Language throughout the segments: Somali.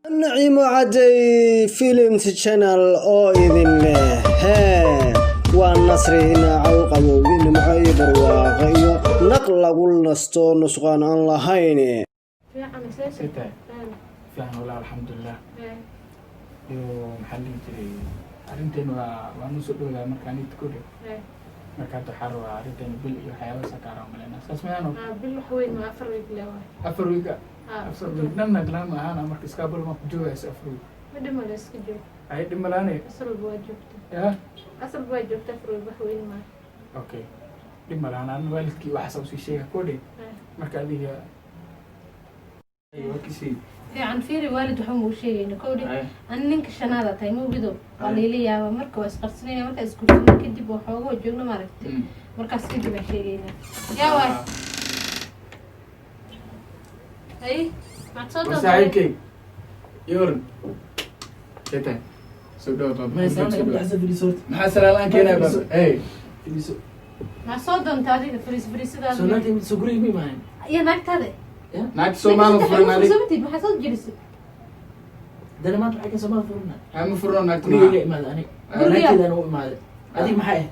النعيم عدي فيلم تشانل او إذن ها والنصري هنا عوقبوا إن معي برواقي نقل قول نستو نسقان الله هيني في عن سياسة في عن والله الحمد لله محلي جري أرنتين ونسوق ولا مركاني تكوري مركاتو حروا أرنتين بيل يحيى وسكارهم لنا اسمه أنا بيل حوين ما أفرق لوا أفريقيا أفريقيا نحن نقلنا معانا مركز كابل ما بجوز أفريقيا بدي ما نسكجو أي دي ملاني أصل بواجبته يا أصل بواجبته أفرق بحوين ما أوكي دي ملانا أنا والدكي وحسب شيء كودي مركادي هي أيوة كيسي عن فيري والد وحمو شيء نكودي أنا نك الشنادة تيمو بدو قليلي يا مركو اسقرسني مركو اسكتوني كدي بوحوجو جونا ماركتي مركو سكدي بشيء يا واي أي ما تصدق مساعيكي يورن كده سوداء طب ما يسمى حسب الريسورت محسن الآن كنا بس إيه ما صدق أنت هذه فريس ده سوناتي سكري مي معين يا ناك هذا ناك سوما مفرنا سويتي ما حصل جلس ده أنا ما أتوقع كسبان فرنا هم فرنا ناك قولي ما أنا أنا كده أنا ما هذه محيه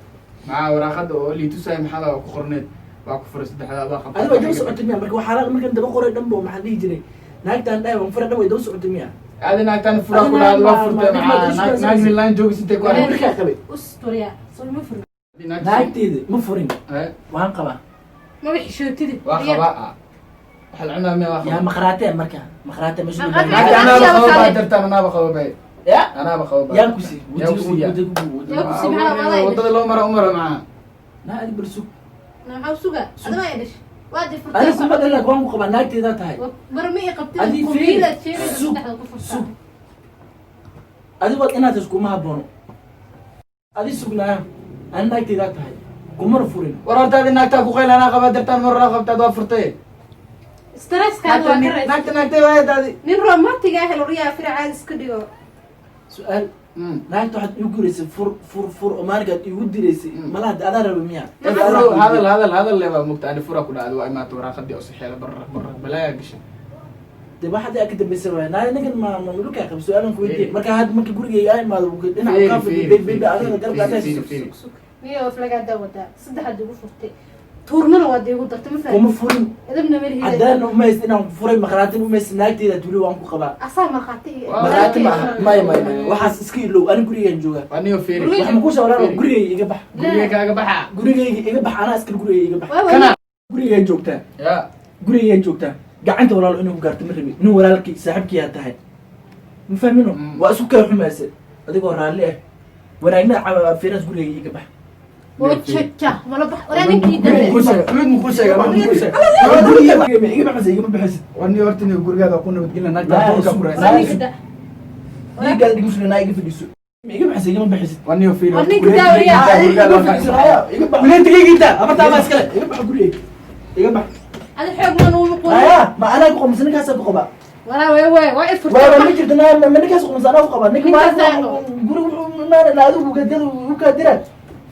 مع وراخد اللي تساي محلا وكخرنت وكفر صدق هذا باخد أنا بدي أوصل عتمية مركو حالات مركو أنت بقول دمبو محلي جري ناك تان ده وفرنا ده ويدوس عتمية هذا ناك تان فرق ولا وفرت مع ناك اللاين جوجس انت أنا كوارع مركو أخبي أسطوريا صار مفرد ناك تيدي مفرين وهان قبا ما بيحشوا تدي واخبا حل عنا ما واخبا يا مخراتين مركا مخراتين مش مخراتين. ناك انا بخوف درت انا بخوف باي يا انا بخوف يا كوسي يا كوسي يا كوسي معنا والله وضد لو مرة معاه لا أدي برسوك أنا محاول سوقا هذا ما يدش وادي فرصة أنا كم بدل لك وان قبا ناك تيدا تاي برمي قبتي هذه قبيلة فين؟ شيء سوق. سوق أدي وقت أنا تسكو ما هبونو أدي سوقنا أنا ناك تيدا تاي كمر فورين ورا هذه ناك تاكو خيل انا قبل درت مرة قبل توفرتي ستريس كان وكرس ناك وايد هذه من رومانتيك أهل وريا في عايز كديو سؤال ناك واحد يقوليس فور أمانك يوديريس ملا هذا ربي مياه هذا اللي مقتنع فرا كنا أدواء ما تورا خدي أصحى برا بلا يقش تبى حد أكيد بيسوي ناي نقول ما ملوك يا أخي سؤال كويتي مركا هاد مركا يقولي أي ما بقول أنا كافي بيت أنا قلب على نيو فلقة دوّدا صدق حد يقول فرتي تورنا وادي يقول درت مثلا كم فورين إذا بنمر هي عدان وما يستنا فورين مخراتين وما يستناك تيدا تقولي وانكو قبا أصلا ما خاطي مخراتين ما وحاس سكيلو أنا قولي ينجوا وأني وفيري wax ma ku shawraan gurigay iga bax gurigaaga baxa gurigay iga bax ana askar gurigay iga bax kana gurigay joogtaa ya gurigay joogtaa gacanta walaal inuu gaarto ma rabi inuu walaalkii saaxiibkii aad tahay ma fahmino waa isku kala xumaasay adigoo raalli ah wanaagna fiiras gurigay iga bax وتشجع ولا بح ولا نكيد iga baxaysa iga baxaysa وأني ورتني gurigaaga ku nabad gelina naagta dhulka furaysa iga digusna iga fadhiiso iga baxaysa iga baxaysa وأني وفيري وأني كده وريا iga fadhiiso iga bax wiilta iga ama taama iskale iga bax gurigay iga bax هذا حق من هو مقول ما انا اقوم مسنك هسه بقبا ولا وي واقف waa ma jirto ma ninkaas qumsana u qaba ninka guri ma la adu gadadu u ka diray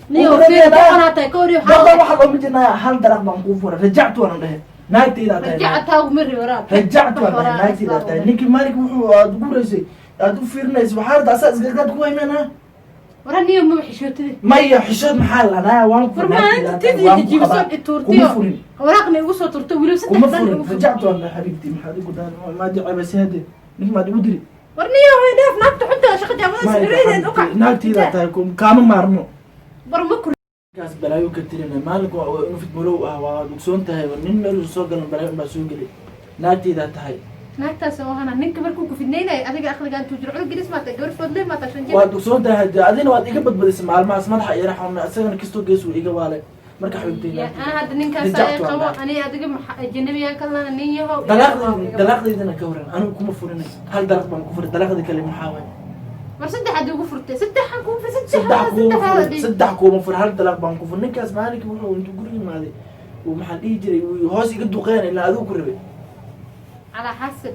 نيو في أنا تكوري dadka waxa loo mijinaa hal daraq baan ku furay rajactu waan dhahay naagtayda tahay رجعتها ومري وراك rajactu waan dhahay naagtayda tahay ninki maalك wuxuu aad guuraysay aad u fiirinaysay waxa taas isgaad ku haymana ورا نيو ما بحشوتي maya xishood maxaa lanaa waan ku فرما أنت تدي تجيب صوت التورتيو وراقني وصل تورتيو ولو ستة kuma furin rajactu waan dhahay xabiibti maxaad igu daan ma jacay bas hade ninki ma igu diri ورنيو هاي داف ناقط حتى شقة جامعة سريرة أوقع naagtayda tahay kaama maarmo برمكر kaas balaayo ka tirina maalinku waa inuu fitmalow ah waa dugsoon tahay nin meel soo galan balaayo baa soo galay naagtayda tahay naagtaas oo hana ninka markuu ku fidneynay adiga akhrigan tu jiro gris ma ta gabar fadle ma ta shan waa dugsoon tahay adina waad iga badbadisay maalmahaas madaxa iyo raxo asagana kastoo gees uu iga waalay marka xubtayna ana hadda ninkaas ay qabo ani adiga ajnabiyan kalana nin yahow dalaqdeedana ka waran anigu kuma furinay hal dalaq baan ku furay dalaqda kale maxaa waay mar saddex hadii ugu furtay saddex ku fur saddex kuma fur hal dalaq baan ku fur ninkaas maalinka wuxuu intuu guriga imaaday uu maxaa dhihi jiray hoos iga duqeen ilaa adigu ku rabay على حسب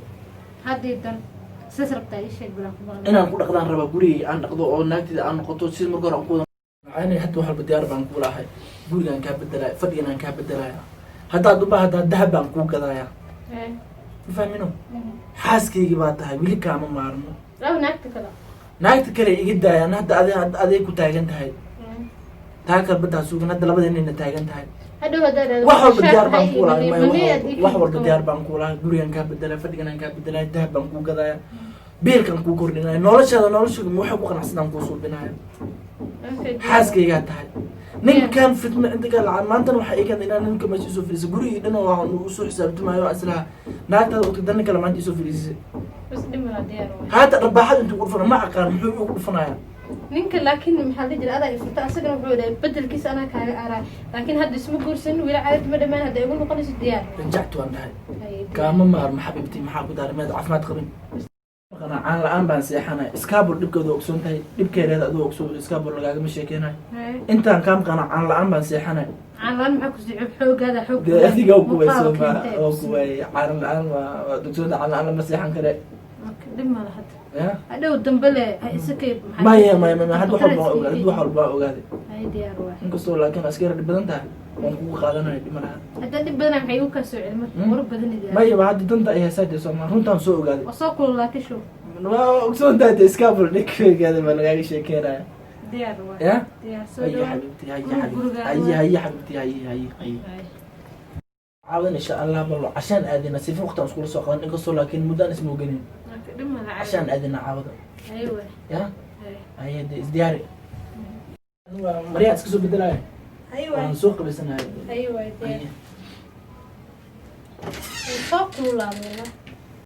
هذه دن سسرب تاي شيء بلا inaan ku dhaqdaan rabaa gurigay aan dhaqdo oo naagtida aan noqoto sida marka hore aan ku wada aanay hadda waxa diyaar baan ku lahay gurigaan ka bedelay fadhigaan ka bedelay hadda dubba hadda dahab baan ku gadaaya mafahmino xaaskaygi baa tahay weli kaama maarmo law naagta kale naagta kale iga daayaan hadda aday ku taagan tahay taa kalbadaa sugan hadda labada inayna taagan tahay hadhow haddaad wax walba diyaar baan ku lahay wax walba diyaar baan ku lahay gurigan kaa bedelay fadhigan kaa bedelay dahab baan kuu gadaya biilkan kuu kordhinaya nolosha waxay ku qanacsadaan kuu suubinaya xaaskaygaa tahay ninkan fitna inta ka lacag maantana waxaa iga inaan ninka meesha isoo fadhiisay gurigii dhan oo usoo xisaabtamaayo islaha naagtaada u tagdan kale maanta isoo fadhiisay bas dhimala diyaar waay haata dharbaaxada intuu ku dhufana ma aqaan muxuu igu dhufanaya ninka laakiin maxaa la jira adaa ifurta asagana wuxuu dhahay bedelkiisa anaa kaaga aaraay laakiin hadda isma guursanin weli caadad ma dhamaan hadda igu noqonayso diyaar rajactu waan dhahay kaama maarma xabiibti maxaa ku daarimeed caafimaad qabin caan la-aan baan seexanay iskaabul dhibkeeda ogsoon tahay dhibkeereeda adoo ogsoon iskaabul lagaagama sheekeynayo intaan kaa maqana caan la-aan baan seexanay caan la-aan maxaa ku sii xoogaada xoog dee adiga oo kuwayso ma oo kuway caan la-aan waa dugsoonta caan la-aan lama seexan kare dhib ma laha ya hadhow dambe le isakay maya had wax walba ogaaday ay diyaar waay inkastoo laakiin askari dhib badan tahay waan kugu qaadanayo dhib ma laha hadda dhib badan maxay u ka soo celin marka war badan idin maya ba hadda danta ay haysaa soo ma runtaan soo ogaaday wasoo kululaatay show waa ogsoon tahay iskaabul dhibkeeda baa lagaaga sheekeynaya diyaar waay ya diyaar soo هيا dhawaad حبيبتي هيا حبيبتي هيا عاون ان شاء الله والله عشان اذينا سيف وقت نقول سوق نقصوا لكن مدان اسمه جنين dhib ma laha عشان اذينا عاود ايوه يا هيا دياري مريا اسكسو بدلاي ايوه سوق بس انا ايوه diyaar soo kululaadayna